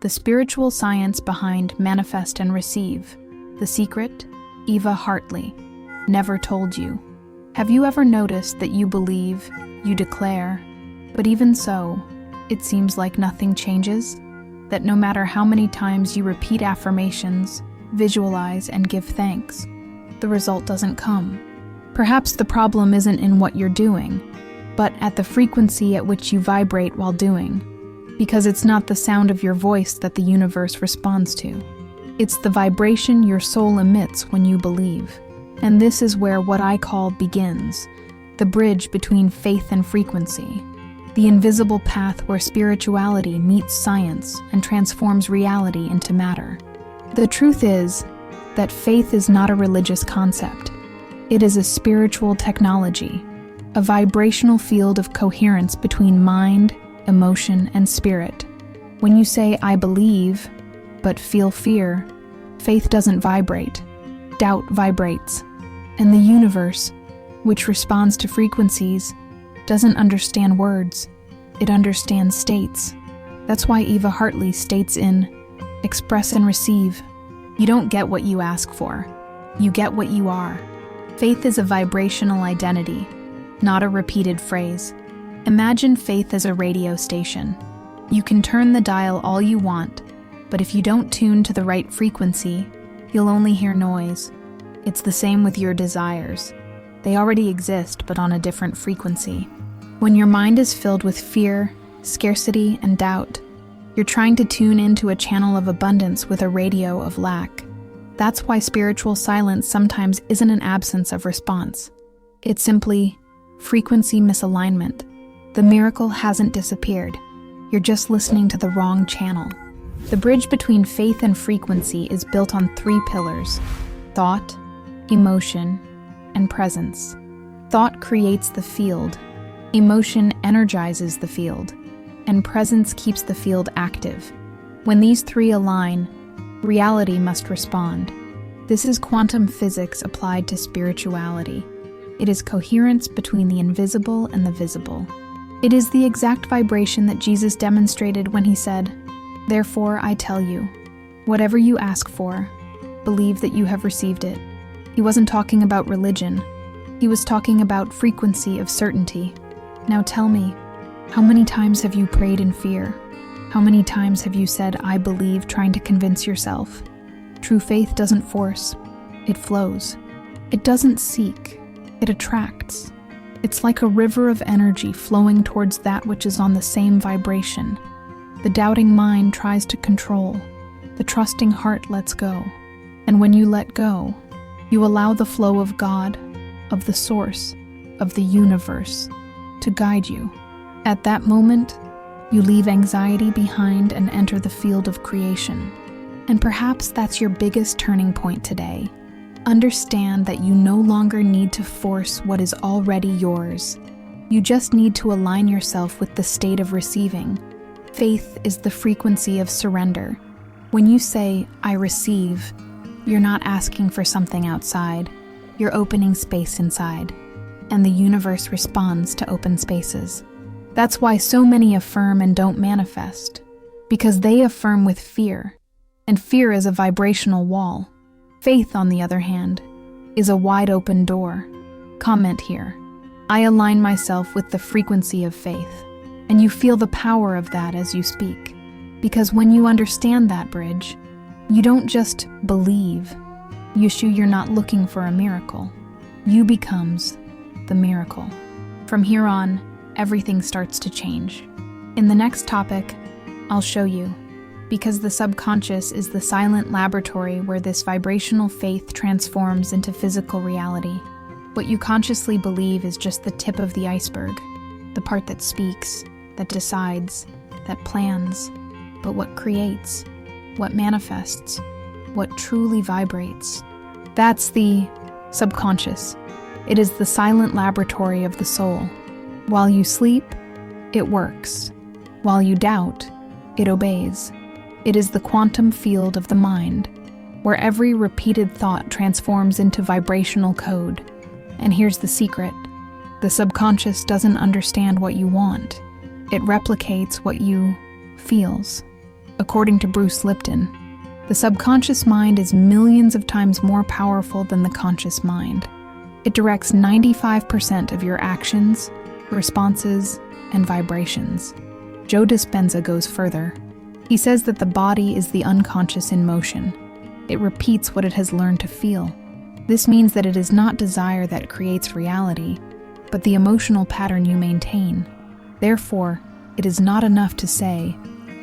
the spiritual science behind manifest and receive. The secret, Eva Hartley, never told you. Have you ever noticed that you believe, you declare, but even so, it seems like nothing changes? That no matter how many times you repeat affirmations, visualize, and give thanks, the result doesn't come. Perhaps the problem isn't in what you're doing, but at the frequency at which you vibrate while doing, because it's not the sound of your voice that the universe responds to. It's the vibration your soul emits when you believe. And this is where what I call begins, the bridge between faith and frequency, the invisible path where spirituality meets science and transforms reality into matter. The truth is that faith is not a religious concept. It is a spiritual technology, a vibrational field of coherence between mind, emotion, and spirit. When you say, "I believe," but feel fear, faith doesn't vibrate. Doubt vibrates. And the universe, which responds to frequencies, doesn't understand words. It understands states. That's why Eva Hartley states in Express and Receive, you don't get what you ask for. You get what you are. Faith is a vibrational identity, not a repeated phrase. Imagine faith as a radio station. You can turn the dial all you want, but if you don't tune to the right frequency, you'll only hear noise. It's the same with your desires. They already exist, but on a different frequency. When your mind is filled with fear, scarcity, and doubt, you're trying to tune into a channel of abundance with a radio of lack. That's why spiritual silence sometimes isn't an absence of response. It's simply frequency misalignment. The miracle hasn't disappeared. You're just listening to the wrong channel. The bridge between faith and frequency is built on 3 pillars: thought, emotion, and presence. Thought creates the field, emotion energizes the field, and presence keeps the field active. When these 3 align, reality must respond. This is quantum physics applied to spirituality. It is coherence between the invisible and the visible. It is the exact vibration that Jesus demonstrated when he said, "Therefore I tell you, whatever you ask for, believe that you have received it." He wasn't talking about religion. He was talking about frequency of certainty. Now tell me, how many times have you prayed in fear? How many times have you said, "I believe," trying to convince yourself? True faith doesn't force. It flows. It doesn't seek. It attracts. It's like a river of energy flowing towards that which is on the same vibration. The doubting mind tries to control. The trusting heart lets go. And when you let go, you allow the flow of God, of the source, of the universe, to guide you. At that moment, you leave anxiety behind and enter the field of creation. And perhaps that's your biggest turning point today. Understand that you no longer need to force what is already yours. You just need to align yourself with the state of receiving. Faith is the frequency of surrender. When you say, "I receive," you're not asking for something outside. You're opening space inside. And the universe responds to open spaces. That's why so many affirm and don't manifest. Because they affirm with fear. And fear is a vibrational wall. Faith, on the other hand, is a wide open door. Comment here. I align myself with the frequency of faith. And you feel the power of that as you speak. Because when you understand that bridge, you don't just believe. You're not looking for a miracle. You becomes the miracle. From here on, everything starts to change. In the next topic, I'll show you. Because the subconscious is the silent laboratory where this vibrational faith transforms into physical reality. What you consciously believe is just the tip of the iceberg, the part that speaks, that decides, that plans. But what creates, what manifests, what truly vibrates, that's the subconscious. It is the silent laboratory of the soul. While you sleep, it works. While you doubt, it obeys. It is the quantum field of the mind, where every repeated thought transforms into vibrational code. And here's the secret. The subconscious doesn't understand what you want. It replicates what you feels. According to Bruce Lipton, the subconscious mind is millions of times more powerful than the conscious mind. It directs 95% of your actions, responses, and vibrations. Joe Dispenza goes further. He says that the body is the unconscious in motion. It repeats what it has learned to feel. This means that it is not desire that creates reality, but the emotional pattern you maintain. Therefore, it is not enough to say,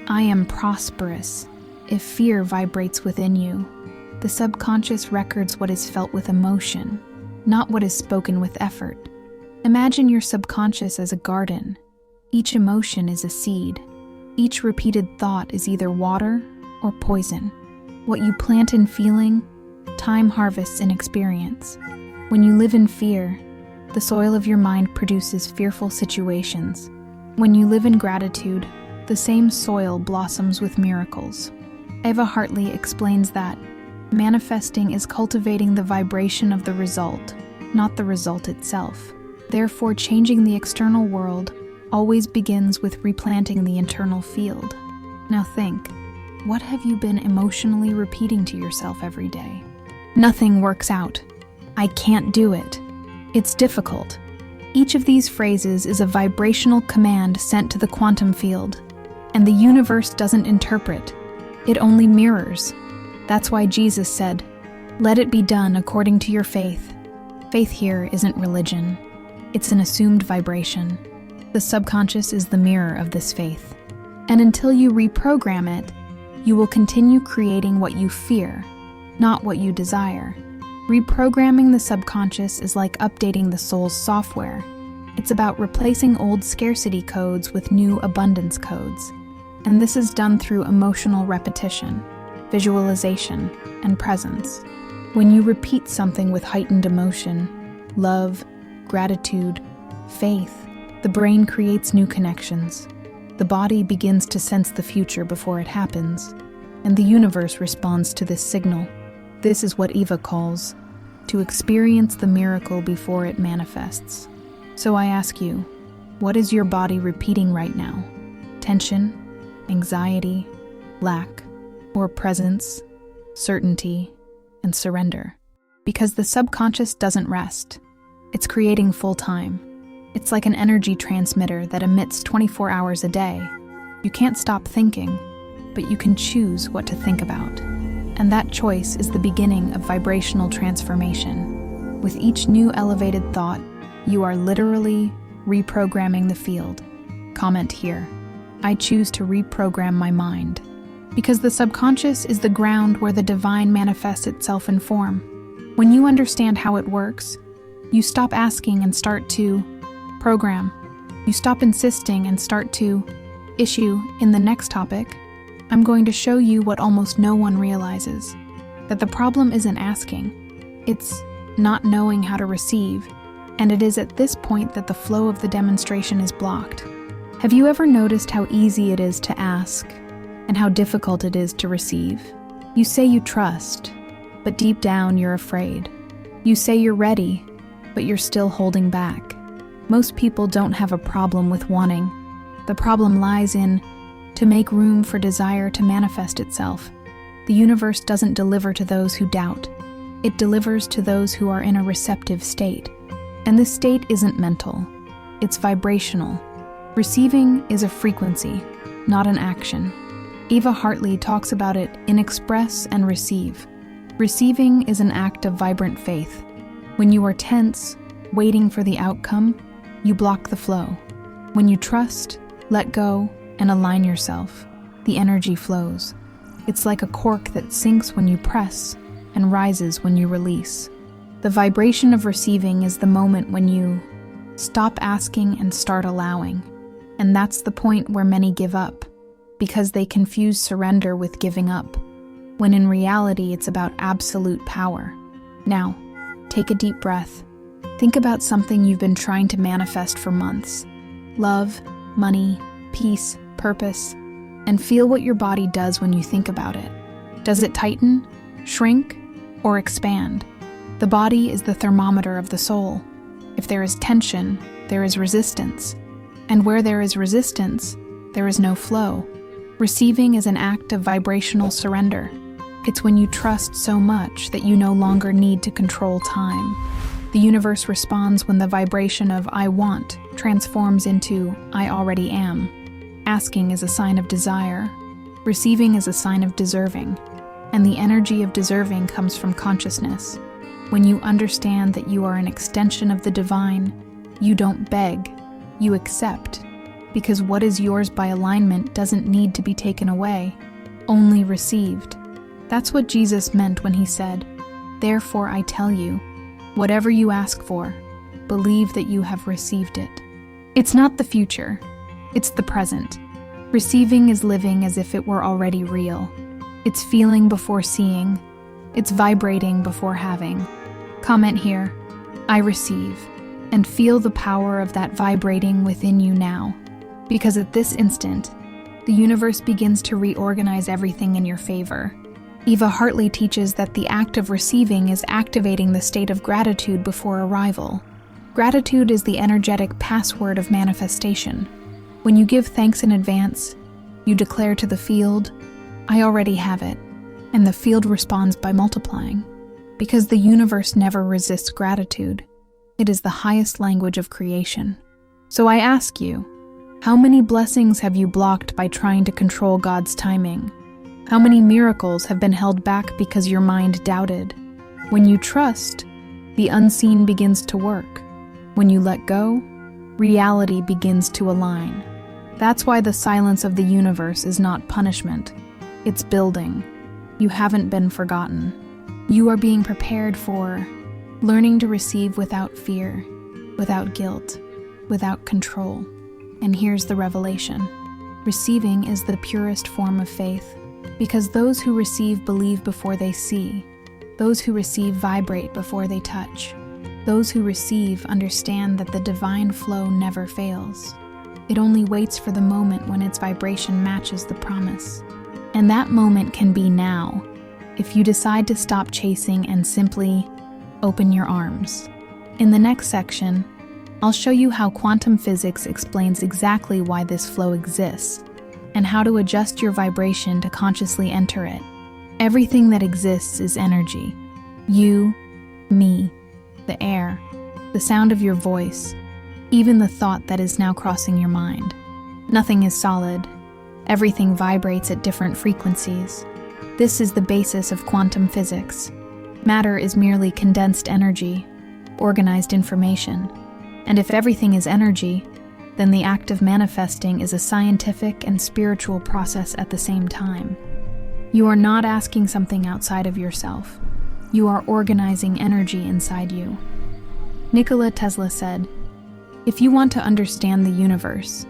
"I am prosperous," if fear vibrates within you. The subconscious records what is felt with emotion, not what is spoken with effort. Imagine your subconscious as a garden. Each emotion is a seed. Each repeated thought is either water or poison. What you plant in feeling, time harvests in experience. When you live in fear, the soil of your mind produces fearful situations. When you live in gratitude, the same soil blossoms with miracles. Eva Hartley explains that manifesting is cultivating the vibration of the result, not the result itself. Therefore, changing the external world always begins with replanting the internal field. Now think, what have you been emotionally repeating to yourself every day? Nothing works out. I can't do it. It's difficult. Each of these phrases is a vibrational command sent to the quantum field, and the universe doesn't interpret. It only mirrors. That's why Jesus said, "Let it be done according to your faith." Faith here isn't religion. It's an assumed vibration. The subconscious is the mirror of this faith. And until you reprogram it, you will continue creating what you fear, not what you desire. Reprogramming the subconscious is like updating the soul's software. It's about replacing old scarcity codes with new abundance codes. And this is done through emotional repetition, visualization, and presence. When you repeat something with heightened emotion, love, gratitude, faith, the brain creates new connections. The body begins to sense the future before it happens, and the universe responds to this signal. This is what Eva calls, to experience the miracle before it manifests. So I ask you, what is your body repeating right now? Tension, anxiety, lack, or presence, certainty, and surrender? Because the subconscious doesn't rest. It's creating full time. It's like an energy transmitter that emits 24 hours a day. You can't stop thinking, but you can choose what to think about. And that choice is the beginning of vibrational transformation. With each new elevated thought, you are literally reprogramming the field. Comment here. I choose to reprogram my mind. Because the subconscious is the ground where the divine manifests itself in form. When you understand how it works, you stop asking and start to program. You stop insisting and start to issue. In the next topic, I'm going to show you what almost no one realizes, that the problem isn't asking, it's not knowing how to receive, and it is at this point that the flow of the demonstration is blocked. Have you ever noticed how easy it is to ask and how difficult it is to receive? You say you trust, but deep down you're afraid. You say you're ready, but you're still holding back. Most people don't have a problem with wanting. The problem lies in to make room for desire to manifest itself. The universe doesn't deliver to those who doubt. It delivers to those who are in a receptive state. And this state isn't mental. It's vibrational. Receiving is a frequency, not an action. Eva Hartley talks about it in Express and Receive. Receiving is an act of vibrant faith. When you are tense, waiting for the outcome, you block the flow. When you trust, let go, and align yourself, the energy flows. It's like a cork that sinks when you press and rises when you release. The vibration of receiving is the moment when you stop asking and start allowing. And that's the point where many give up, because they confuse surrender with giving up, when in reality it's about absolute power. Now, take a deep breath. Think about something you've been trying to manifest for months. Love, money, peace, purpose, and feel what your body does when you think about it. Does it tighten, shrink, or expand? The body is the thermometer of the soul. If there is tension, there is resistance. And where there is resistance, there is no flow. Receiving is an act of vibrational surrender. It's when you trust so much that you no longer need to control time. The universe responds when the vibration of I want transforms into I already am. Asking is a sign of desire. Receiving is a sign of deserving. And the energy of deserving comes from consciousness. When you understand that you are an extension of the divine, you don't beg, you accept. Because what is yours by alignment doesn't need to be taken away, only received. That's what Jesus meant when he said, "Therefore I tell you, whatever you ask for, believe that you have received it." It's not the future, it's the present. Receiving is living as if it were already real. It's feeling before seeing. It's vibrating before having. Comment here, I receive, and feel the power of that vibrating within you now. Because at this instant, the universe begins to reorganize everything in your favor. Eva Hartley teaches that the act of receiving is activating the state of gratitude before arrival. Gratitude is the energetic password of manifestation. When you give thanks in advance, you declare to the field, I already have it, and the field responds by multiplying. Because the universe never resists gratitude. It is the highest language of creation. So I ask you, how many blessings have you blocked by trying to control God's timing? How many miracles have been held back because your mind doubted? When you trust, the unseen begins to work. When you let go, reality begins to align. That's why the silence of the universe is not punishment. It's building. You haven't been forgotten. You are being prepared for learning to receive without fear, without guilt, without control. And here's the revelation. Receiving is the purest form of faith, because those who receive believe before they see. Those who receive vibrate before they touch. Those who receive understand that the divine flow never fails. It only waits for the moment when its vibration matches the promise. And that moment can be now, if you decide to stop chasing and simply open your arms. In the next section, I'll show you how quantum physics explains exactly why this flow exists, and how to adjust your vibration to consciously enter it. Everything that exists is energy. You, me, the air, the sound of your voice, even the thought that is now crossing your mind. Nothing is solid. Everything vibrates at different frequencies. This is the basis of quantum physics. Matter is merely condensed energy, organized information. And if everything is energy, then the act of manifesting is a scientific and spiritual process at the same time. You are not asking something outside of yourself. You are organizing energy inside you. Nikola Tesla said, "If you want to understand the universe,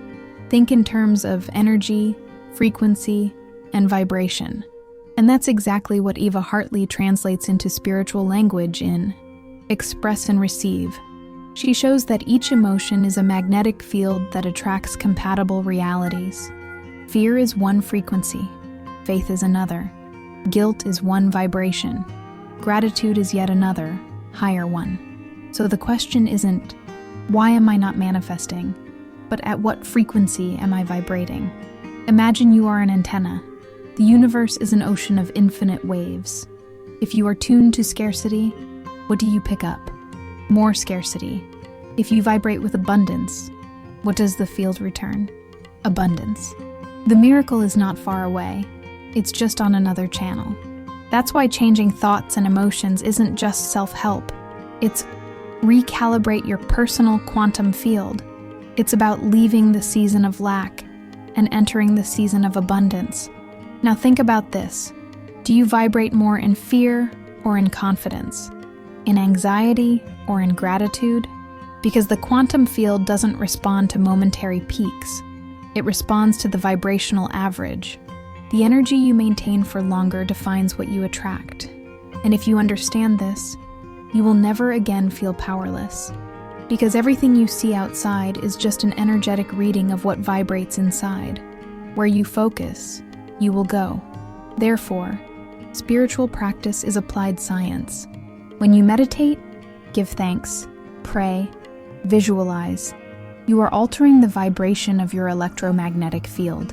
think in terms of energy, frequency, and vibration." And that's exactly what Eva Hartley translates into spiritual language in Express and Receive. She shows that each emotion is a magnetic field that attracts compatible realities. Fear is one frequency, faith is another, guilt is one vibration, gratitude is yet another, higher one. So the question isn't, why am I not manifesting, but at what frequency am I vibrating? Imagine you are an antenna. The universe is an ocean of infinite waves. If you are tuned to scarcity, what do you pick up? More scarcity. If you vibrate with abundance, what does the field return? Abundance. The miracle is not far away. It's just on another channel. That's why changing thoughts and emotions isn't just self-help. It's recalibrate your personal quantum field. It's about leaving the season of lack and entering the season of abundance. Now think about this. Do you vibrate more in fear or in confidence? In anxiety or in gratitude? Because the quantum field doesn't respond to momentary peaks. It responds to the vibrational average. The energy you maintain for longer defines what you attract. And if you understand this, you will never again feel powerless. Because everything you see outside is just an energetic reading of what vibrates inside. Where you focus, you will go. Therefore, spiritual practice is applied science. When you meditate, give thanks, pray, visualize, you are altering the vibration of your electromagnetic field.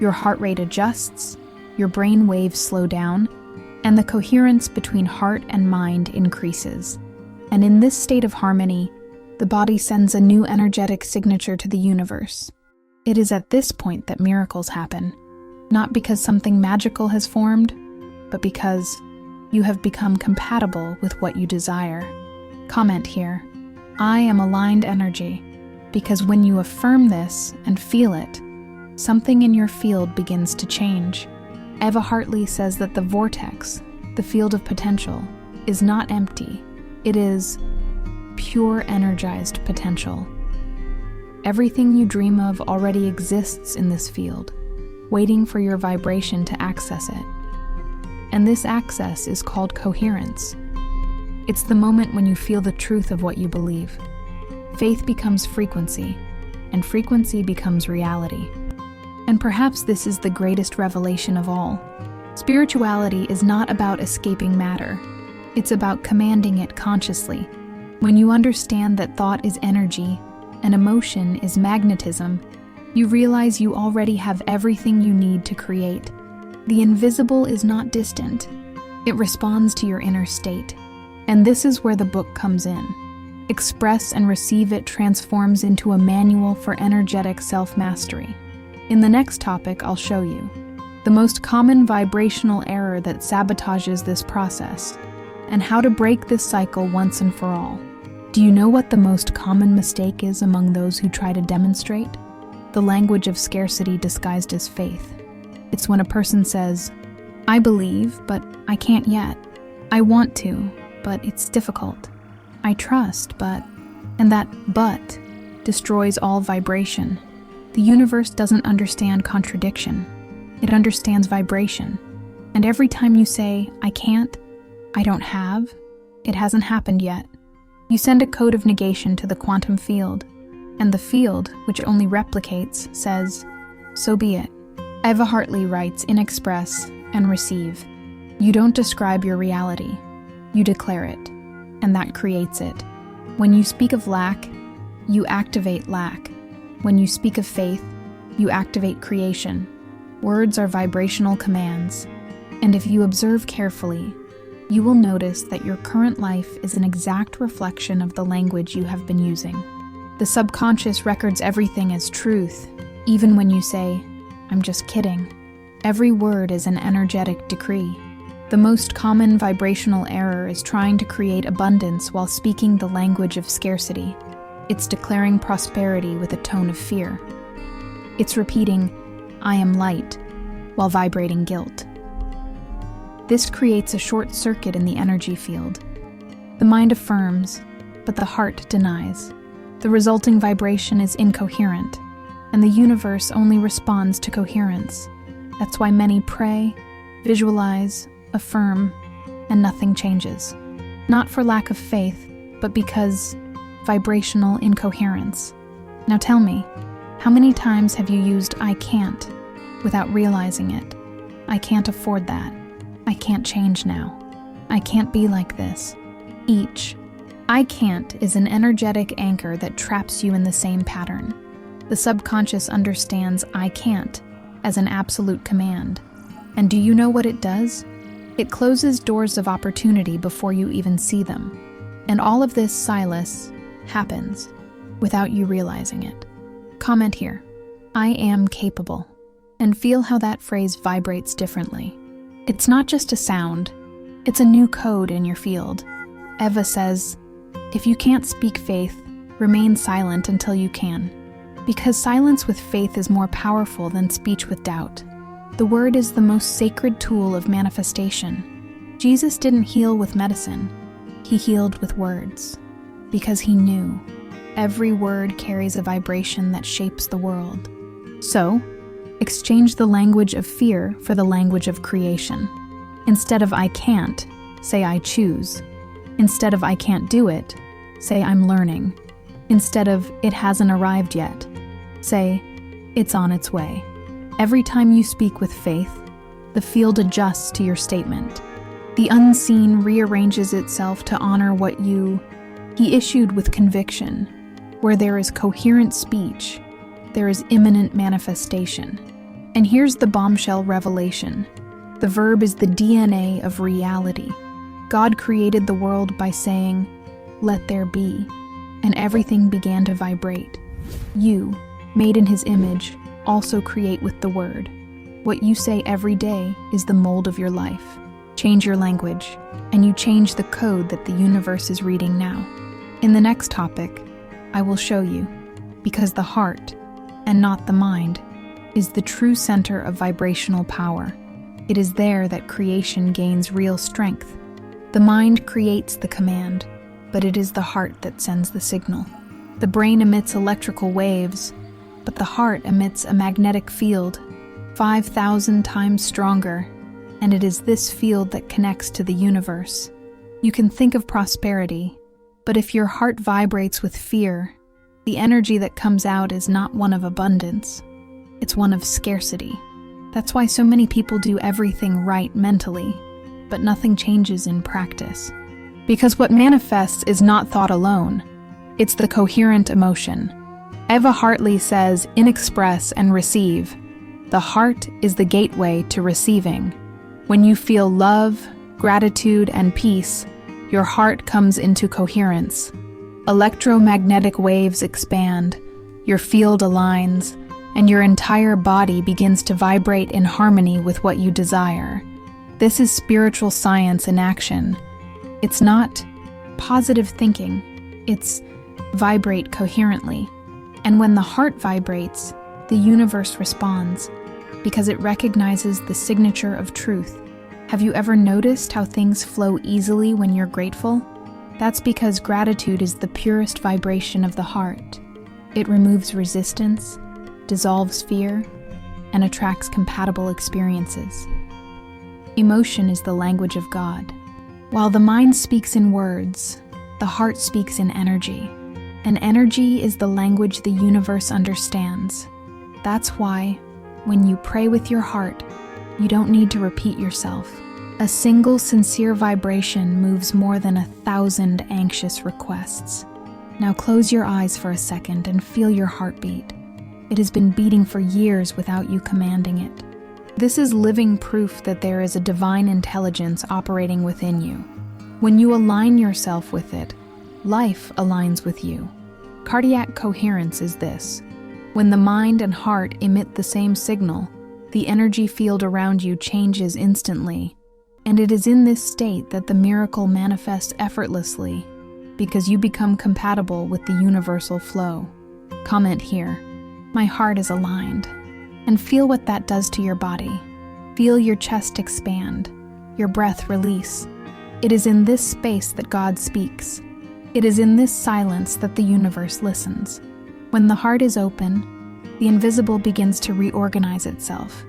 Your heart rate adjusts, your brain waves slow down, and the coherence between heart and mind increases. And in this state of harmony, the body sends a new energetic signature to the universe. It is at this point that miracles happen, not because something magical has formed, but because you have become compatible with what you desire. Comment here, I am aligned energy, because when you affirm this and feel it, something in your field begins to change. Eva Hartley says that the vortex, the field of potential, is not empty. It is pure energized potential. Everything you dream of already exists in this field, waiting for your vibration to access it. And this access is called coherence. It's the moment when you feel the truth of what you believe. Faith becomes frequency, and frequency becomes reality. And perhaps this is the greatest revelation of all. Spirituality is not about escaping matter. It's about commanding it consciously. When you understand that thought is energy and emotion is magnetism, you realize you already have everything you need to create. The invisible is not distant. It responds to your inner state. And this is where the book comes in. Express and Receive It transforms into a manual for energetic self-mastery. In the next topic, I'll show you the most common vibrational error that sabotages this process, and how to break this cycle once and for all. Do you know what the most common mistake is among those who try to demonstrate? The language of scarcity disguised as faith. It's when a person says, I believe, but I can't yet. I want to, but it's difficult. I trust, but... And that but destroys all vibration. The universe doesn't understand contradiction. It understands vibration. And every time you say, I can't, I don't have, it hasn't happened yet, you send a code of negation to the quantum field. And the field, which only replicates, says, so be it. Eva Hartley writes in Express and Receive. You don't describe your reality, you declare it, and that creates it. When you speak of lack, you activate lack. When you speak of faith, you activate creation. Words are vibrational commands, and if you observe carefully, you will notice that your current life is an exact reflection of the language you have been using. The subconscious records everything as truth, even when you say, I'm just kidding. Every word is an energetic decree. The most common vibrational error is trying to create abundance while speaking the language of scarcity. It's declaring prosperity with a tone of fear. It's repeating, I am light, while vibrating guilt. This creates a short circuit in the energy field. The mind affirms, but the heart denies. The resulting vibration is incoherent, and the universe only responds to coherence. That's why many pray, visualize, affirm, and nothing changes. Not for lack of faith, but because vibrational incoherence. Now tell me, how many times have you used I can't without realizing it? I can't afford that. I can't change now. I can't be like this. Each I can't is an energetic anchor that traps you in the same pattern. The subconscious understands I can't as an absolute command. And do you know what it does? It closes doors of opportunity before you even see them. And all of this, Silas, happens without you realizing it. Comment here, I am capable, and feel how that phrase vibrates differently. It's not just a sound, it's a new code in your field. Eva says, if you can't speak faith, remain silent until you can. Because silence with faith is more powerful than speech with doubt. The word is the most sacred tool of manifestation. Jesus didn't heal with medicine. He healed with words. Because he knew every word carries a vibration that shapes the world. So, exchange the language of fear for the language of creation. Instead of I can't, say I choose. Instead of I can't do it, say I'm learning. Instead of it hasn't arrived yet, say it's on its way. Every time you speak with faith, the field adjusts to your statement. The unseen rearranges itself to honor what he issued with conviction. Where there is coherent speech, there is imminent manifestation. And here's the bombshell revelation. The verb is the DNA of reality. God created the world by saying, "Let there be," and everything began to vibrate. You, made in His image, also create with the word. What you say every day is the mold of your life. Change your language, and you change the code that the universe is reading now. In the next topic, I will show you, because the heart, and not the mind, is the true center of vibrational power. It is there that creation gains real strength. The mind creates the command, but it is the heart that sends the signal. The brain emits electrical waves, but the heart emits a magnetic field 5,000 times stronger, and it is this field that connects to the universe. You can think of prosperity, but if your heart vibrates with fear, the energy that comes out is not one of abundance, it's one of scarcity. That's why so many people do everything right mentally, but nothing changes in practice. Because what manifests is not thought alone, it's the coherent emotion. Eva Hartley says, "Express and receive. The heart is the gateway to receiving. When you feel love, gratitude, and peace, your heart comes into coherence. Electromagnetic waves expand, your field aligns, and your entire body begins to vibrate in harmony with what you desire. This is spiritual science in action. It's not positive thinking, it's vibrate coherently. And when the heart vibrates, the universe responds, because it recognizes the signature of truth. Have you ever noticed how things flow easily when you're grateful? That's because gratitude is the purest vibration of the heart. It removes resistance, dissolves fear, and attracts compatible experiences. Emotion is the language of God. While the mind speaks in words, the heart speaks in energy. And energy is the language the universe understands. That's why, when you pray with your heart, you don't need to repeat yourself. A single sincere vibration moves more than 1,000 anxious requests. Now close your eyes for a second and feel your heartbeat. It has been beating for years without you commanding it. This is living proof that there is a divine intelligence operating within you. When you align yourself with it, life aligns with you. Cardiac coherence is this. When the mind and heart emit the same signal, the energy field around you changes instantly. And it is in this state that the miracle manifests effortlessly, because you become compatible with the universal flow. Comment here, "My heart is aligned," and feel what that does to your body. Feel your chest expand, your breath release. It is in this space that God speaks. It is in this silence that the universe listens. When the heart is open, the invisible begins to reorganize itself.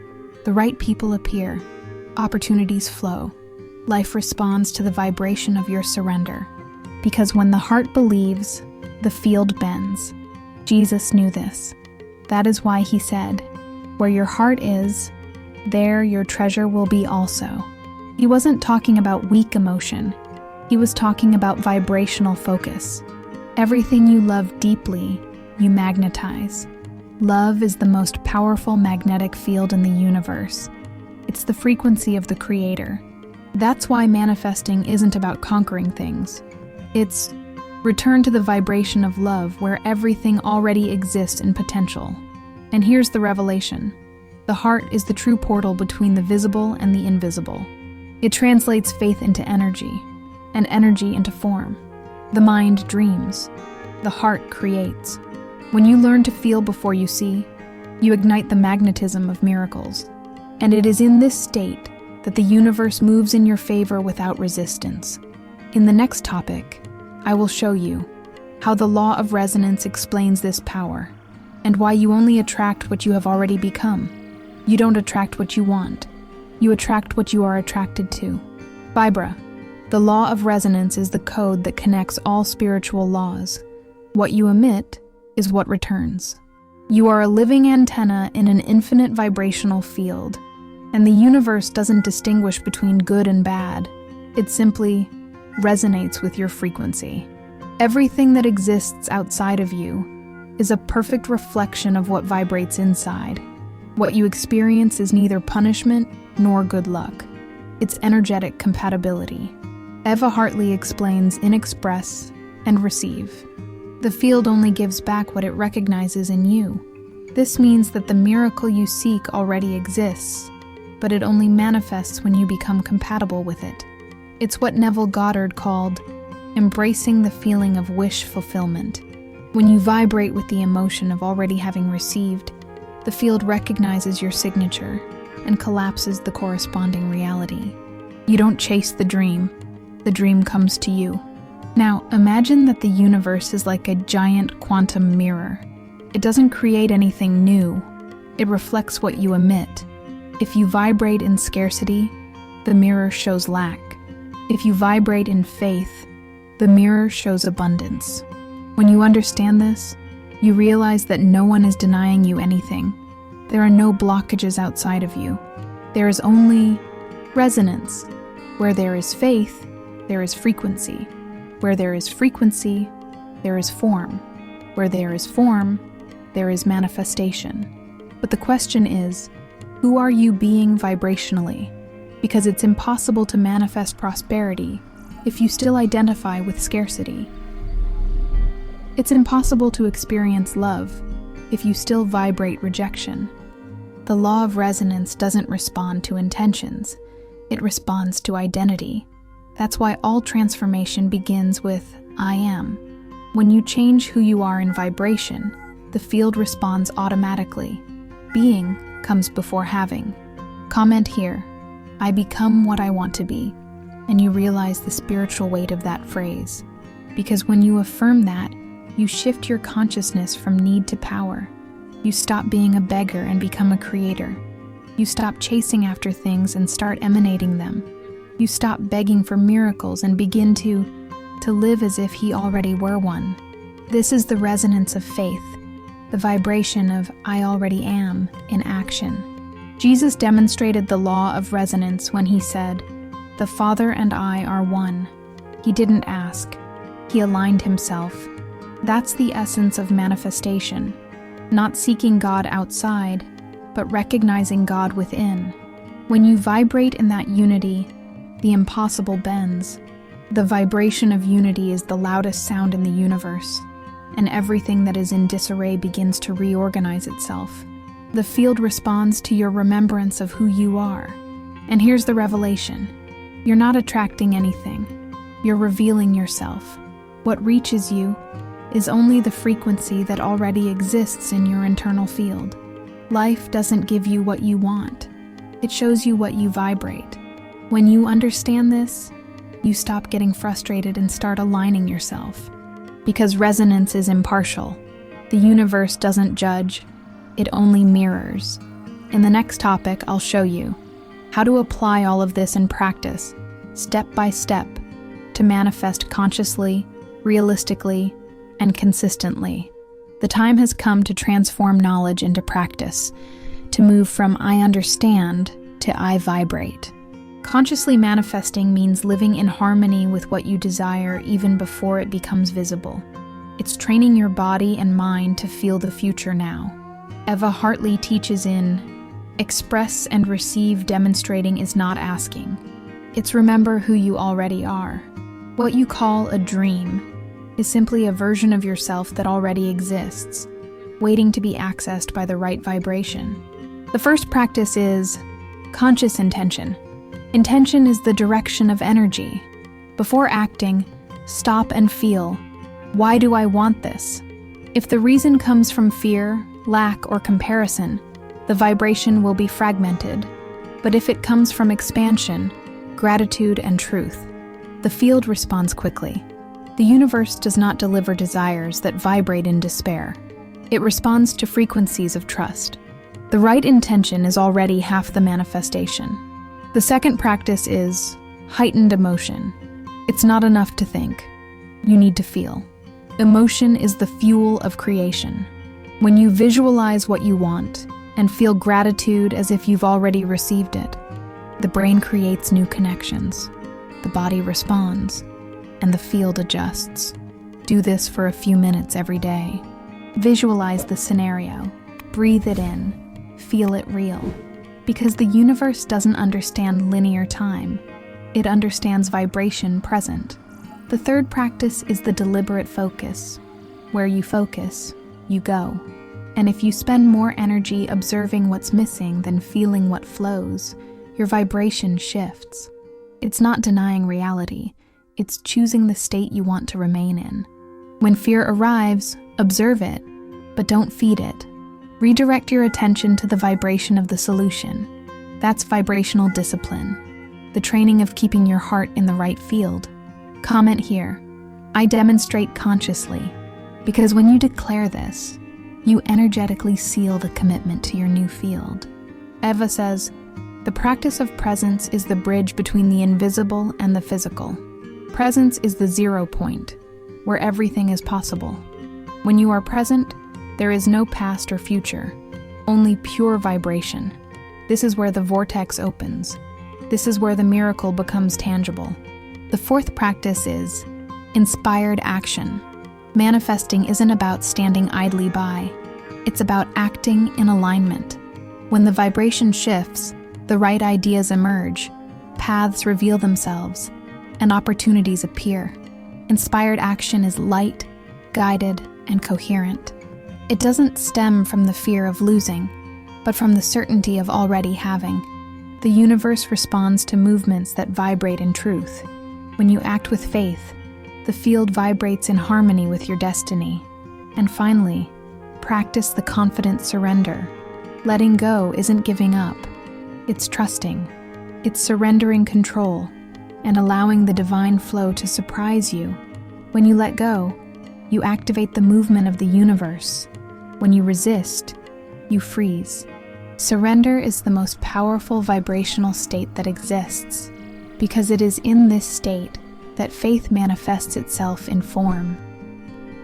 The right people appear, opportunities flow. Life responds to the vibration of your surrender. Because when the heart believes, the field bends. Jesus knew this. That is why He said, "Where your heart is, there your treasure will be also." He wasn't talking about weak emotion. He was talking about vibrational focus. Everything you love deeply, you magnetize. Love is the most powerful magnetic field in the universe. It's the frequency of the Creator. That's why manifesting isn't about conquering things. It's return to the vibration of love where everything already exists in potential. And here's the revelation. The heart is the true portal between the visible and the invisible. It translates faith into energy, and energy into form. The mind dreams. The heart creates. When you learn to feel before you see, you ignite the magnetism of miracles. And it is in this state that the universe moves in your favor without resistance. In the next topic, I will show you how the law of resonance explains this power, and why you only attract what you have already become. You don't attract what you want. You attract what you are attracted to. Vibra. The law of resonance is the code that connects all spiritual laws. What you emit is what returns. You are a living antenna in an infinite vibrational field, and the universe doesn't distinguish between good and bad. It simply resonates with your frequency. Everything that exists outside of you is a perfect reflection of what vibrates inside. What you experience is neither punishment nor good luck. It's energetic compatibility. Eva Hartley explains in express and receive. The field only gives back what it recognizes in you. This means that the miracle you seek already exists, but it only manifests when you become compatible with it. It's what Neville Goddard called embracing the feeling of wish fulfillment. When you vibrate with the emotion of already having received, the field recognizes your signature and collapses the corresponding reality. You don't chase the dream comes to you. Now, imagine that the universe is like a giant quantum mirror. It doesn't create anything new. It reflects what you emit. If you vibrate in scarcity, the mirror shows lack. If you vibrate in faith, the mirror shows abundance. When you understand this, you realize that no one is denying you anything. There are no blockages outside of you. There is only resonance. Where there is faith, there is frequency. Where there is frequency, there is form. Where there is form, there is manifestation. But the question is, who are you being vibrationally? Because it's impossible to manifest prosperity if you still identify with scarcity. It's impossible to experience love if you still vibrate rejection. The law of resonance doesn't respond to intentions. It responds to identity. That's why all transformation begins with I am. When you change who you are in vibration, the field responds automatically. Being comes before having. Comment here, I become what I want to be, and you realize the spiritual weight of that phrase. Because when you affirm that, you shift your consciousness from need to power. You stop being a beggar and become a creator. You stop chasing after things and start emanating them. You stop begging for miracles and begin to live as if he already were one. This is the resonance of faith, the vibration of I already am in action. Jesus demonstrated the law of resonance when he said, "The Father and I are one." He didn't ask. He aligned himself. That's the essence of manifestation. Not seeking God outside, but recognizing God within. When you vibrate in that unity, the impossible bends. The vibration of unity is the loudest sound in the universe, and everything that is in disarray begins to reorganize itself. The field responds to your remembrance of who you are. And here's the revelation. You're not attracting anything. You're revealing yourself. What reaches you is only the frequency that already exists in your internal field. Life doesn't give you what you want. It shows you what you vibrate. When you understand this, you stop getting frustrated and start aligning yourself. Because resonance is impartial. The universe doesn't judge, it only mirrors. In the next topic, I'll show you how to apply all of this in practice, step by step, to manifest consciously, realistically, and consistently. The time has come to transform knowledge into practice, to move from I understand to I vibrate. Consciously manifesting means living in harmony with what you desire even before it becomes visible. It's training your body and mind to feel the future now. Eva Hartley teaches in Express and Receive, demonstrating is not asking. It's remember who you already are. What you call a dream is simply a version of yourself that already exists, waiting to be accessed by the right vibration. The first practice is conscious intention. Intention is the direction of energy. Before acting, stop and feel, why do I want this? If the reason comes from fear, lack, or comparison, the vibration will be fragmented. But if it comes from expansion, gratitude, and truth, the field responds quickly. The universe does not deliver desires that vibrate in despair. It responds to frequencies of trust. The right intention is already half the manifestation. The second practice is heightened emotion. It's not enough to think. You need to feel. Emotion is the fuel of creation. When you visualize what you want and feel gratitude as if you've already received it, the brain creates new connections. The body responds, and the field adjusts. Do this for a few minutes every day. Visualize the scenario. Breathe it in. feel it real. Because the universe doesn't understand linear time. It understands vibration present. The third practice is the deliberate focus. Where you focus, you go. And if you spend more energy observing what's missing than feeling what flows, your vibration shifts. It's not denying reality. It's choosing the state you want to remain in. When fear arrives, observe it, but don't feed it. Redirect your attention to the vibration of the solution. That's vibrational discipline, the training of keeping your heart in the right field. Comment here. I demonstrate consciously, because when you declare this, you energetically seal the commitment to your new field. Eva says, the practice of presence is the bridge between the invisible and the physical. Presence is the 0 point, where everything is possible. When you are present, there is no past or future, only pure vibration. This is where the vortex opens. This is where the miracle becomes tangible. The fourth practice is inspired action. Manifesting isn't about standing idly by. It's about acting in alignment. When the vibration shifts, the right ideas emerge, paths reveal themselves, and opportunities appear. Inspired action is light, guided, and coherent. It doesn't stem from the fear of losing, but from the certainty of already having. The universe responds to movements that vibrate in truth. When you act with faith, the field vibrates in harmony with your destiny. And finally, practice the confident surrender. Letting go isn't giving up. It's trusting. It's surrendering control and allowing the divine flow to surprise you. When you let go, you activate the movement of the universe. When you resist, you freeze. Surrender is the most powerful vibrational state that exists, because it is in this state that faith manifests itself in form.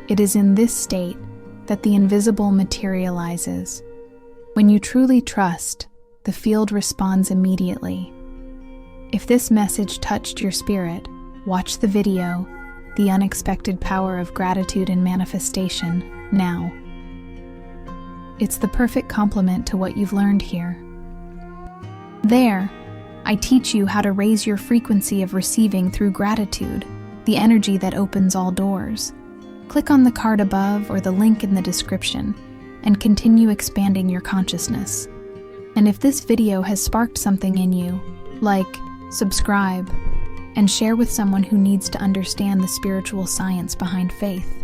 It is in this state that the invisible materializes. When you truly trust, the field responds immediately. If this message touched your spirit, watch the video, The Unexpected Power of Gratitude and Manifestation, now. It's the perfect complement to what you've learned here. There, I teach you how to raise your frequency of receiving through gratitude, the energy that opens all doors. Click on the card above or the link in the description and continue expanding your consciousness. And if this video has sparked something in you, like, subscribe, and share with someone who needs to understand the spiritual science behind faith.